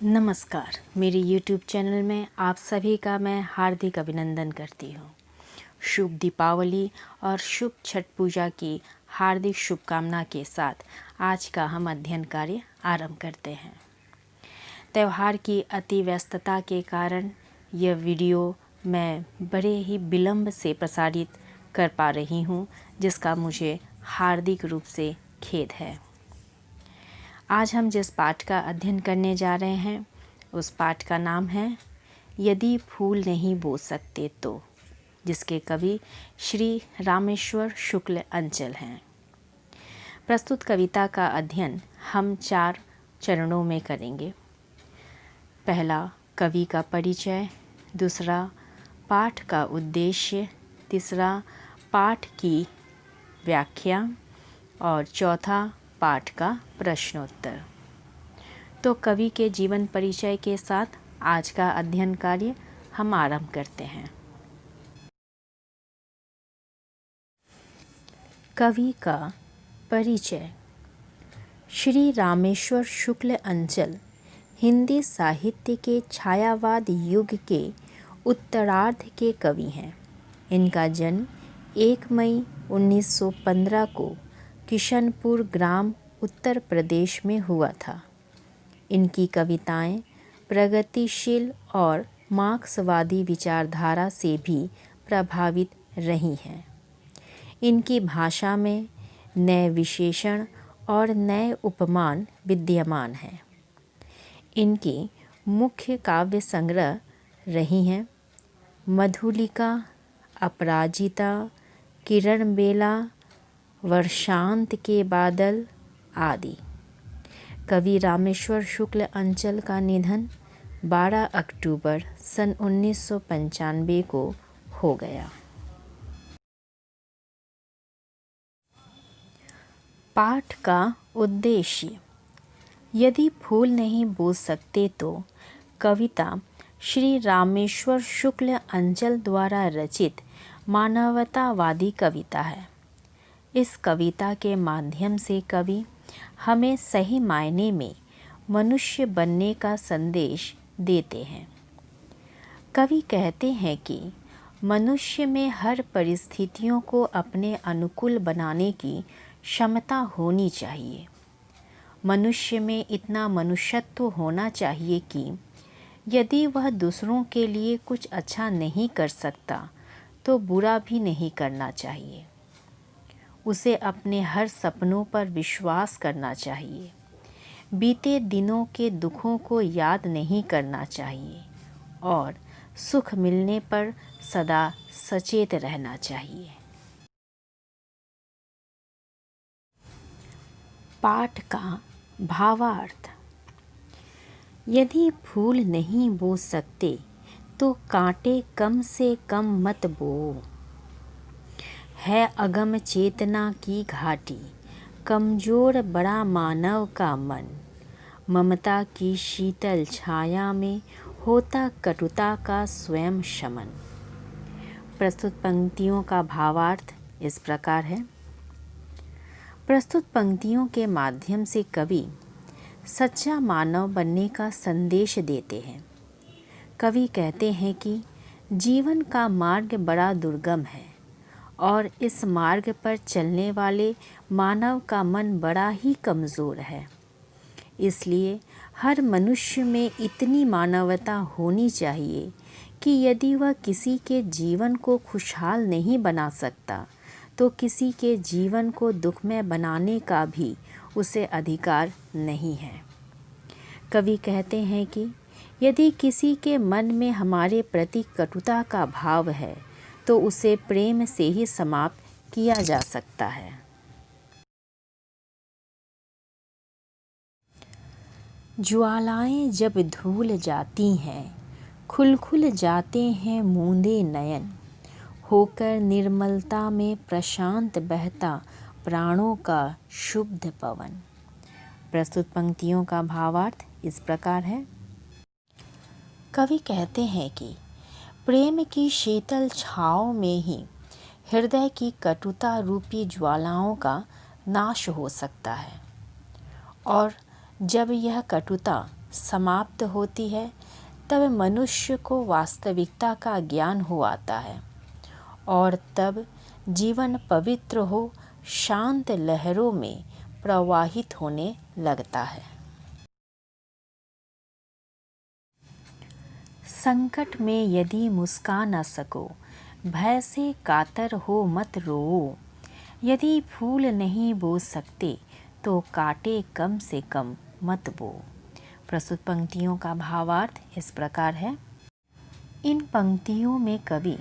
नमस्कार। मेरे YouTube channel में आप सभी का मैं हार्दिक अभिनंदन करती हूँ। शुभ दीपावली और शुभ छठ पूजा की हार्दिक शुभकामना के साथ आज का हम अध्ययन कार्य आरंभ करते हैं। त्यौहार की अति व्यस्तता के कारण यह वीडियो मैं बड़े ही विलंब से प्रसारित कर पा रही हूँ, जिसका मुझे हार्दिक रूप से खेद है। आज हम जिस पाठ का अध्ययन करने जा रहे हैं उस पाठ का नाम है यदि फूल नहीं बो सकते तो, जिसके कवि श्री रामेश्वर शुक्ल अंचल हैं। प्रस्तुत कविता का अध्ययन हम 4 चरणों में करेंगे। पहला, कवि का परिचय। दूसरा, पाठ का उद्देश्य। तीसरा, पाठ की व्याख्या। और चौथा, पाठ का प्रश्नोत्तर। तो कवि के जीवन परिचय के साथ आज का अध्ययन कार्य हम आरंभ करते हैं। कवि का परिचय। श्री रामेश्वर शुक्ल अंचल हिंदी साहित्य के छायावाद युग के उत्तरार्ध के कवि हैं। इनका जन्म 1 मई 1915 को किशनपुर ग्राम उत्तर प्रदेश में हुआ था। इनकी कविताएं प्रगतिशील और मार्क्सवादी विचारधारा से भी प्रभावित रही हैं। इनकी भाषा में नए विशेषण और नए उपमान विद्यमान हैं। इनकी मुख्य काव्य संग्रह रही हैं मधुलिका, अपराजिता, किरण बेला, वर्षांत के बादल आदि। कवि रामेश्वर शुक्ल अंचल का निधन 12 अक्टूबर सन 1995 को हो गया। पाठ का उद्देश्य। यदि फूल नहीं बो सकते तो कविता श्री रामेश्वर शुक्ल अंचल द्वारा रचित मानवतावादी कविता है। इस कविता के माध्यम से कवि हमें सही मायने में मनुष्य बनने का संदेश देते हैं। कवि कहते हैं कि मनुष्य में हर परिस्थितियों को अपने अनुकूल बनाने की क्षमता होनी चाहिए। मनुष्य में इतना मनुष्यत्व होना चाहिए कि यदि वह दूसरों के लिए कुछ अच्छा नहीं कर सकता तो बुरा भी नहीं करना चाहिए। उसे अपने हर सपनों पर विश्वास करना चाहिए। बीते दिनों के दुखों को याद नहीं करना चाहिए और सुख मिलने पर सदा सचेत रहना चाहिए। पाठ का भावार्थ। यदि फूल नहीं बो सकते तो कांटे कम से कम मत बो। है अगम चेतना की घाटी, कमजोर बड़ा मानव का मन। ममता की शीतल छाया में होता कटुता का स्वयं शमन। प्रस्तुत पंक्तियों का भावार्थ इस प्रकार है। प्रस्तुत पंक्तियों के माध्यम से कवि सच्चा मानव बनने का संदेश देते हैं। कवि कहते हैं कि जीवन का मार्ग बड़ा दुर्गम है और इस मार्ग पर चलने वाले मानव का मन बड़ा ही कमज़ोर है। इसलिए हर मनुष्य में इतनी मानवता होनी चाहिए कि यदि वह किसी के जीवन को खुशहाल नहीं बना सकता तो किसी के जीवन को दुखमय बनाने का भी उसे अधिकार नहीं है। कवि कहते हैं कि यदि किसी के मन में हमारे प्रति कटुता का भाव है तो उसे प्रेम से ही समाप्त किया जा सकता है। ज्वालाएं जब धूल जाती हैं, खुल खुल जाते हैं मूंदे नयन। होकर निर्मलता में प्रशांत बहता प्राणों का शुद्ध पवन। प्रस्तुत पंक्तियों का भावार्थ इस प्रकार है। कवि कहते हैं कि प्रेम की शीतल छाँव में ही हृदय की कटुता रूपी ज्वालाओं का नाश हो सकता है और जब यह कटुता समाप्त होती है तब मनुष्य को वास्तविकता का ज्ञान हो आता है और तब जीवन पवित्र हो शांत लहरों में प्रवाहित होने लगता है। संकट में यदि मुस्का न सको, भय से कातर हो मत रोओ। यदि फूल नहीं बो सकते तो कांटे कम से कम मत बो। प्रस्तुत पंक्तियों का भावार्थ इस प्रकार है। इन पंक्तियों में कवि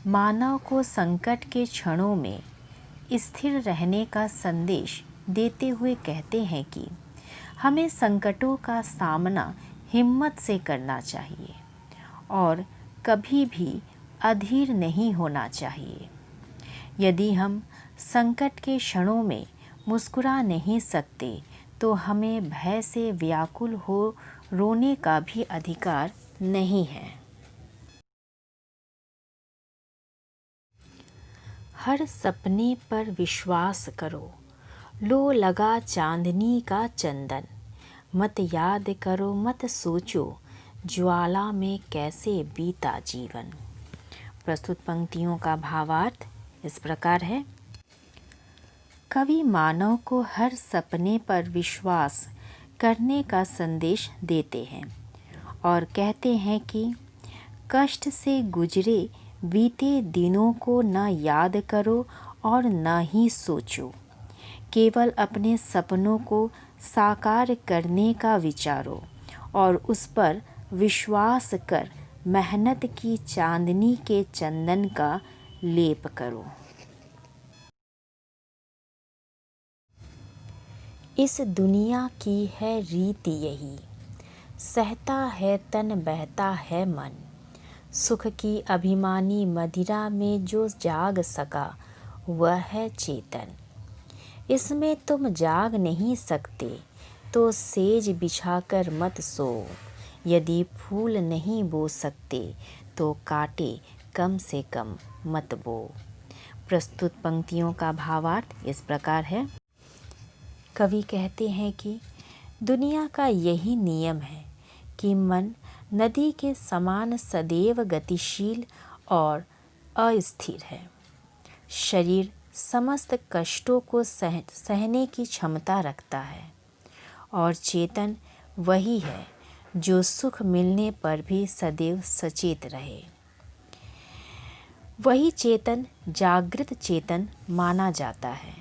मानव को संकट के क्षणों में स्थिर रहने का संदेश देते हुए कहते हैं कि हमें संकटों का सामना हिम्मत से करना चाहिए और कभी भी अधीर नहीं होना चाहिए। यदि हम संकट के क्षणों में मुस्कुरा नहीं सकते तो हमें भय से व्याकुल हो रोने का भी अधिकार नहीं है। हर सपने पर विश्वास करो, लो लगा चांदनी का चंदन। मत याद करो मत सोचो, ज्वाला में कैसे बीता जीवन। प्रस्तुत पंक्तियों का भावार्थ इस प्रकार है। कवि मानव को हर सपने पर विश्वास करने का संदेश देते हैं और कहते हैं कि कष्ट से गुजरे बीते दिनों को न याद करो और न ही सोचो, केवल अपने सपनों को साकार करने का विचारो और उस पर विश्वास कर मेहनत की चांदनी के चंदन का लेप करो। इस दुनिया की है रीति यही, सहता है तन बहता है मन। सुख की अभिमानी मदिरा में जो जाग सका वह है चेतन। इसमें तुम जाग नहीं सकते तो सेज बिछाकर मत सो। यदि फूल नहीं बो सकते तो कांटे कम से कम मत बो। प्रस्तुत पंक्तियों का भावार्थ इस प्रकार है। कवि कहते हैं कि दुनिया का यही नियम है कि मन नदी के समान सदैव गतिशील और अस्थिर है। शरीर समस्त कष्टों को सहने की क्षमता रखता है और चेतन वही है जो सुख मिलने पर भी सदैव सचेत रहे। वही चेतन जागृत चेतन माना जाता है।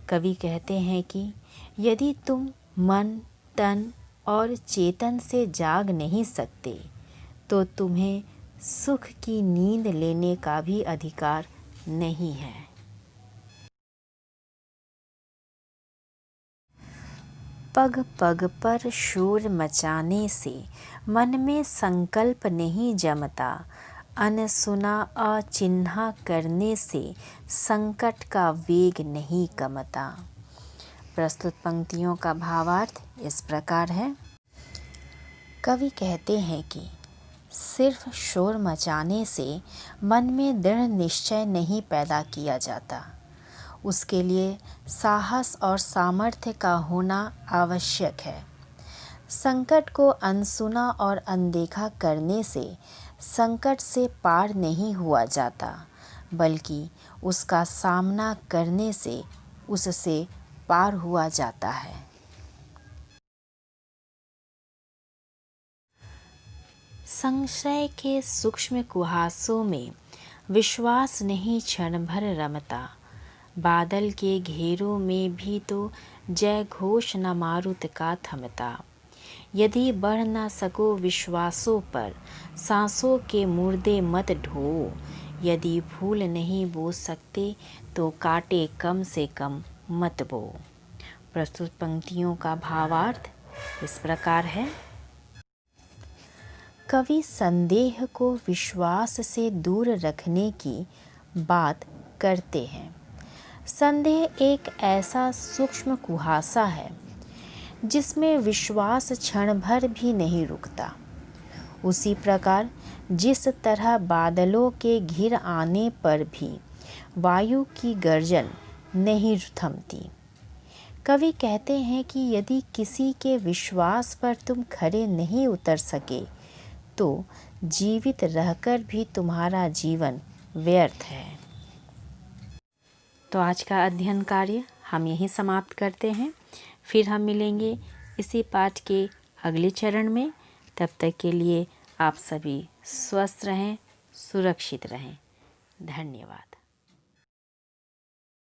कवि कहते हैं कि यदि तुम मन, तन और चेतन से जाग नहीं सकते तो तुम्हें सुख की नींद लेने का भी अधिकार नहीं है। पग पग पर शोर मचाने से मन में संकल्प नहीं जमता। अनसुना अचिन्हा करने से संकट का वेग नहीं कमता। प्रस्तुत पंक्तियों का भावार्थ इस प्रकार है। कवि कहते हैं कि सिर्फ शोर मचाने से मन में दृढ़ निश्चय नहीं पैदा किया जाता। उसके लिए साहस और सामर्थ्य का होना आवश्यक है। संकट को अनसुना और अनदेखा करने से संकट से पार नहीं हुआ जाता, बल्कि उसका सामना करने से उससे पार हुआ जाता है। संशय के सूक्ष्म कुहासों में विश्वास नहीं क्षण भर रमता। बादल के घेरों में भी तो जय घोष न मारुत का थमता। यदि बढ़ न सको विश्वासों पर, सांसों के मुर्दे मत ढो। यदि फूल नहीं बो सकते तो कांटे कम से कम मत बो। प्रस्तुत पंक्तियों का भावार्थ इस प्रकार है। कवि संदेह को विश्वास से दूर रखने की बात करते हैं। संदेह एक ऐसा सूक्ष्म कुहासा है जिसमें विश्वास क्षण भर भी नहीं रुकता। उसी प्रकार जिस तरह बादलों के घिर आने पर भी वायु की गर्जन नहीं थमती, कवि कहते हैं कि यदि किसी के विश्वास पर तुम खरे नहीं उतर सके तो जीवित रहकर भी तुम्हारा जीवन व्यर्थ है। तो आज का अध्ययन कार्य हम यहीं समाप्त करते हैं। फिर हम मिलेंगे इसी पाठ के अगले चरण में। तब तक के लिए आप सभी स्वस्थ रहें, सुरक्षित रहें। धन्यवाद।